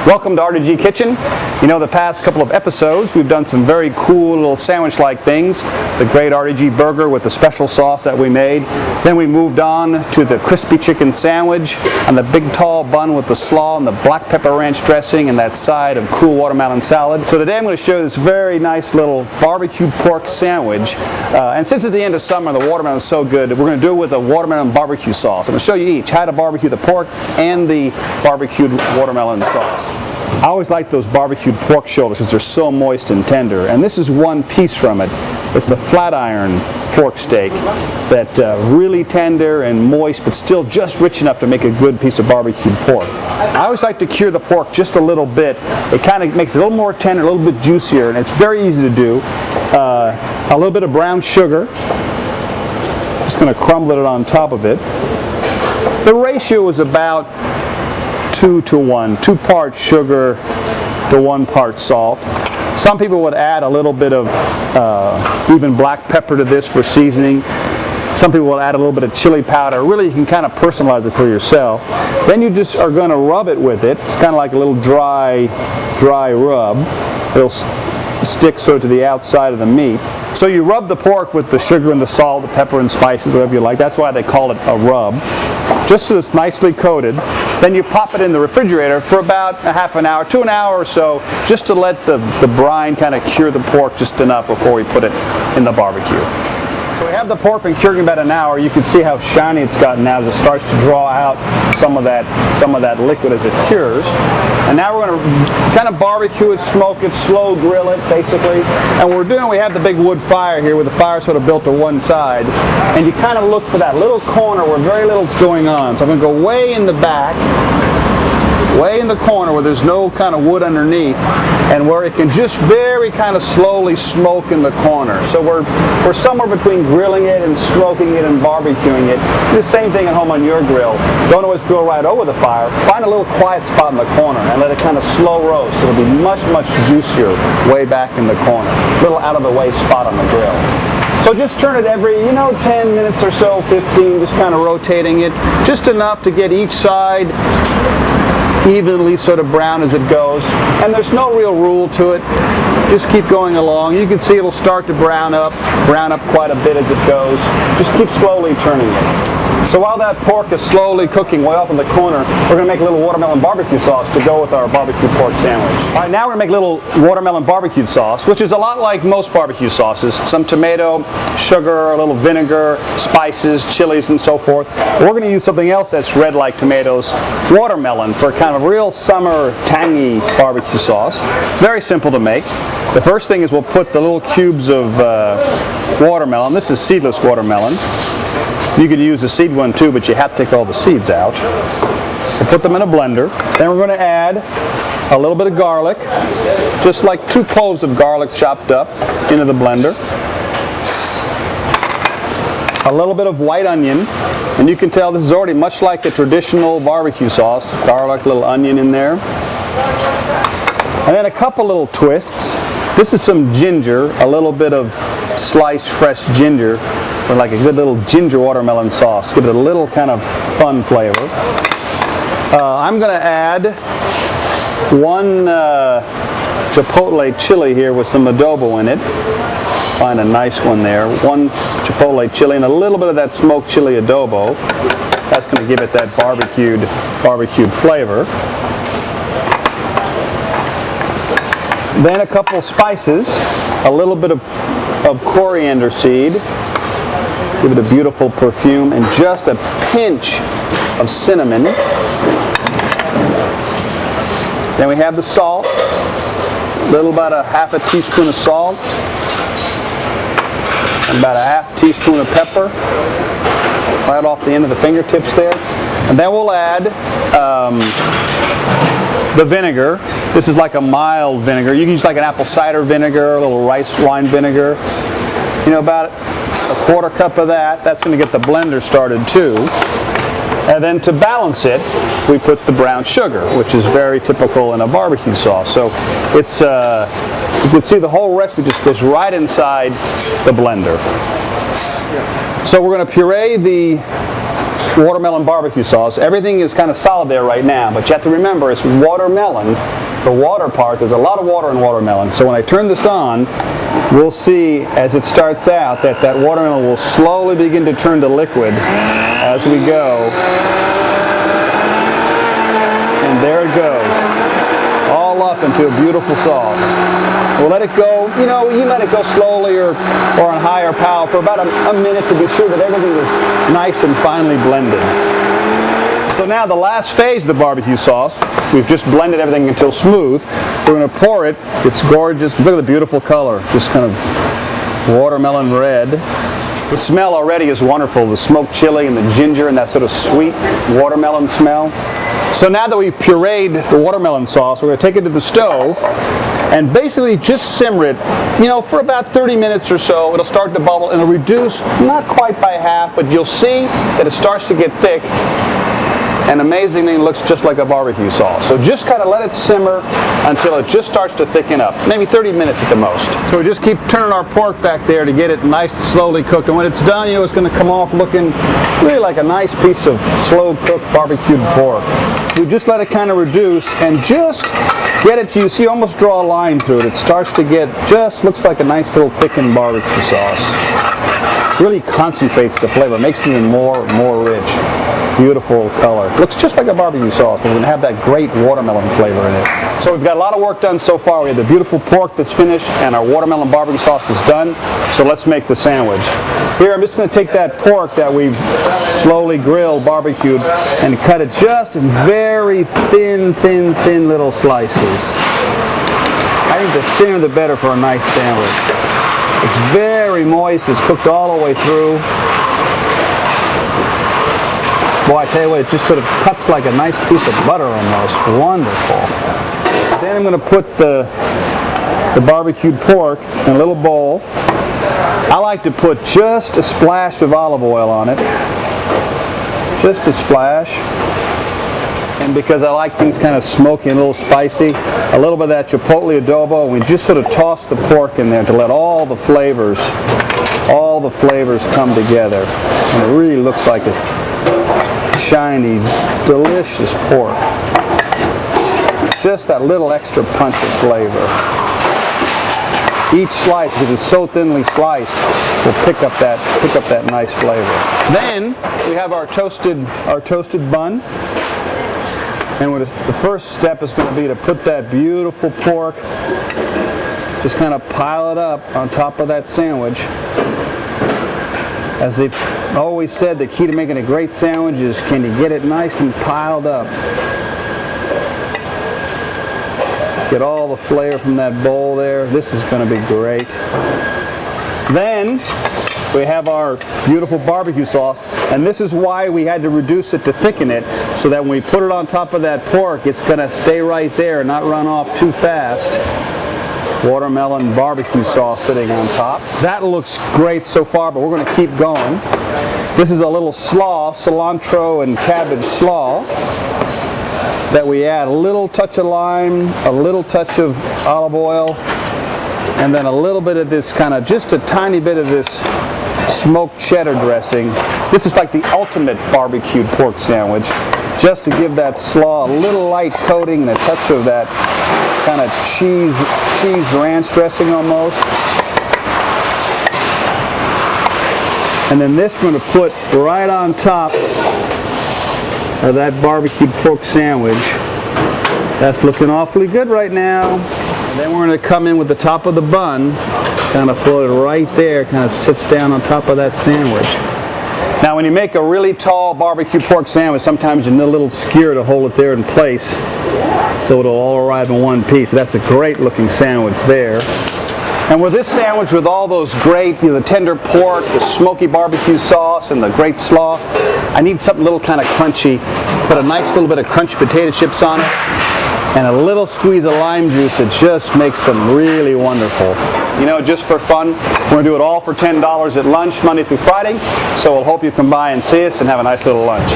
Welcome to RDG Kitchen. You know, the past couple of episodes we've done some very cool little sandwich-like things. The great RDG burger with the special sauce that we made. Then we moved on to the crispy chicken sandwich and the big tall bun with the slaw and the black pepper ranch dressing and that side of cool watermelon salad. So today I'm going to show you this very nice little barbecued pork sandwich. And since it's the end of summer and the watermelon is so good, we're going to do it with a watermelon barbecue sauce. I'm going to show you each how to barbecue the pork and the barbecued watermelon sauce. I always like those barbecued pork shoulders because they're so moist and tender. And this is one piece from it. It's a flat iron pork steak that really tender and moist, but still just rich enough to make a good piece of barbecued pork. I always like to cure the pork just a little bit. It kind of makes it a little more tender, a little bit juicier, and it's very easy to do. A little bit of brown sugar. Just going to crumble it on top of it. The ratio is about 2 to 1, 2 parts sugar to 1 part salt. Some people would add a little bit of even black pepper to this for seasoning. Some people will add a little bit of chili powder. Really, you can kind of personalize it for yourself. Then you just are going to rub it with it. It's kind of like a little dry rub. It'll stick sort of to the outside of the meat. So you rub the pork with the sugar and the salt, the pepper and spices, whatever you like. That's why they call it a rub. Just so it's nicely coated. Then you pop it in the refrigerator for about a half an hour to an hour or so, just to let the brine kind of cure the pork just enough before we put it in the barbecue. So we have the pork been curing about an hour. You can see how shiny it's gotten now as it starts to draw out some of that liquid as it cures. And now we're going to kind of barbecue it, smoke it, slow grill it basically. And what we're doing, we have the big wood fire here with the fire sort of built to one side. And you kind of look for that little corner where very little's going on. So I'm going to go way in the back, way in the corner where there's no kind of wood underneath, and where it can just very kind of slowly smoke in the corner. So we're somewhere between grilling it and smoking it and barbecuing it. Do the same thing at home on your grill. Don't always grill right over the fire. Find a little quiet spot in the corner and let it kind of slow roast. It'll be much, much juicier way back in the corner. A little out of the way spot on the grill. So just turn it every, 10 minutes or so, 15, just kind of rotating it, just enough to get each side evenly sort of brown as it goes. And there's no real rule to it. Just keep going along. You can see it'll start to brown up quite a bit as it goes. Just keep slowly turning it. So while that pork is slowly cooking way off in the corner, we're going to make a little watermelon barbecue sauce to go with our barbecue pork sandwich. All right, now we're going to make a little watermelon barbecue sauce, which is a lot like most barbecue sauces. Some tomato, sugar, a little vinegar, spices, chilies, and so forth. We're going to use something else that's red like tomatoes, watermelon, for kind of real summer tangy barbecue sauce. Very simple to make. The first thing is we'll put the little cubes of watermelon. This is seedless watermelon. You could use the seed one too, but you have to take all the seeds out. We'll put them in a blender. Then we're going to add a little bit of garlic, just like 2 cloves of garlic chopped up into the blender. A little bit of white onion, and you can tell this is already much like a traditional barbecue sauce. Garlic, little onion in there. And then a couple little twists. This is some ginger, a little bit of sliced fresh ginger, for like a good little ginger watermelon sauce. Give it a little kind of fun flavor. I'm going to add 1 chipotle chili here with some adobo in it. Find a nice one there. 1 chipotle chili and a little bit of that smoked chili adobo. That's going to give it that barbecued flavor. Then a couple spices, a little bit of coriander seed. Give it a beautiful perfume, and just a pinch of cinnamon. Then we have the salt, about a half a teaspoon of salt, and about a half teaspoon of pepper, right off the end of the fingertips there. And then we'll add the vinegar. This is like a mild vinegar. You can use like an apple cider vinegar, a little rice wine vinegar. About a 1/4 cup of that. That's going to get the blender started too. And then to balance it, we put the brown sugar, which is very typical in a barbecue sauce. So it's, you can see the whole recipe just goes right inside the blender. So we're going to puree the watermelon barbecue sauce. Everything is kind of solid there right now, but you have to remember it's watermelon. The water part, there's a lot of water in watermelon. So when I turn this on, we'll see as it starts out that that watermelon will slowly begin to turn to liquid as we go. And there it goes, all up into a beautiful sauce. We'll let it go, you let it go slowly or on higher power for about a minute to be sure that everything is nice and finely blended. So now the last phase of the barbecue sauce, we've just blended everything until smooth. We're going to pour it. It's gorgeous. Look at the beautiful color, just kind of watermelon red. The smell already is wonderful, the smoked chili and the ginger and that sort of sweet watermelon smell. So now that we've pureed the watermelon sauce, we're going to take it to the stove and basically just simmer it, for about 30 minutes or so. It'll start to bubble and it'll reduce, not quite by half, but you'll see that it starts to get thick. And amazingly, it looks just like a barbecue sauce. So just kind of let it simmer until it just starts to thicken up. Maybe 30 minutes at the most. So we just keep turning our pork back there to get it nice and slowly cooked. And when it's done, it's going to come off looking really like a nice piece of slow-cooked barbecued pork. We just let it kind of reduce and just get it to, you see, almost draw a line through it. It starts to get, just looks like a nice little thickened barbecue sauce. Really concentrates the flavor, makes it even more rich. Beautiful color. Looks just like a barbecue sauce, but we're going to have that great watermelon flavor in it. So we've got a lot of work done so far. We have the beautiful pork that's finished, and our watermelon barbecue sauce is done. So let's make the sandwich. Here, I'm just going to take that pork that we've slowly grilled, barbecued, and cut it just in very thin little slices. I think the thinner the better for a nice sandwich. It's very moist. It's cooked all the way through. Boy, I tell you what, it just sort of cuts like a nice piece of butter almost. Wonderful. Then I'm going to put the barbecued pork in a little bowl. I like to put just a splash of olive oil on it. Just a splash. And because I like things kind of smoky and a little spicy, a little bit of that chipotle adobo, and we just sort of toss the pork in there to let all the flavors come together. And it really looks like a shiny, delicious pork. Just that little extra punch of flavor. Each slice, because it's so thinly sliced, will pick up that nice flavor. Then we have our toasted bun. And the first step is going to be to put that beautiful pork, just kind of pile it up on top of that sandwich. As they've always said, the key to making a great sandwich is can you get it nice and piled up. Get all the flavor from that bowl there. This is going to be great. Then we have our beautiful barbecue sauce, and this is why we had to reduce it to thicken it, so that when we put it on top of that pork, it's going to stay right there and not run off too fast. Watermelon barbecue sauce sitting on top. That looks great so far, but we're going to keep going. This is a little slaw, cilantro and cabbage slaw, that we add a little touch of lime, a little touch of olive oil, and then a little bit of this kind of, just a tiny bit of this smoked cheddar dressing. This is like the ultimate barbecued pork sandwich, just to give that slaw a little light coating and a touch of that kind of cheese ranch dressing almost. And then this we're going to put right on top of that barbecued pork sandwich. That's looking awfully good right now. And then we're going to come in with the top of the bun, kind of float it right there, kind of sits down on top of that sandwich. Now when you make a really tall barbecue pork sandwich, sometimes you need a little skewer to hold it there in place so it'll all arrive in one piece. That's a great looking sandwich there. And with this sandwich, with all those great, the tender pork, the smoky barbecue sauce, and the great slaw, I need something a little kind of crunchy. Put a nice little bit of crunchy potato chips on it, and a little squeeze of lime juice. It just makes them really wonderful. Just for fun, we're going to do it all for $10 at lunch, Monday through Friday. So we'll hope you come by and see us and have a nice little lunch.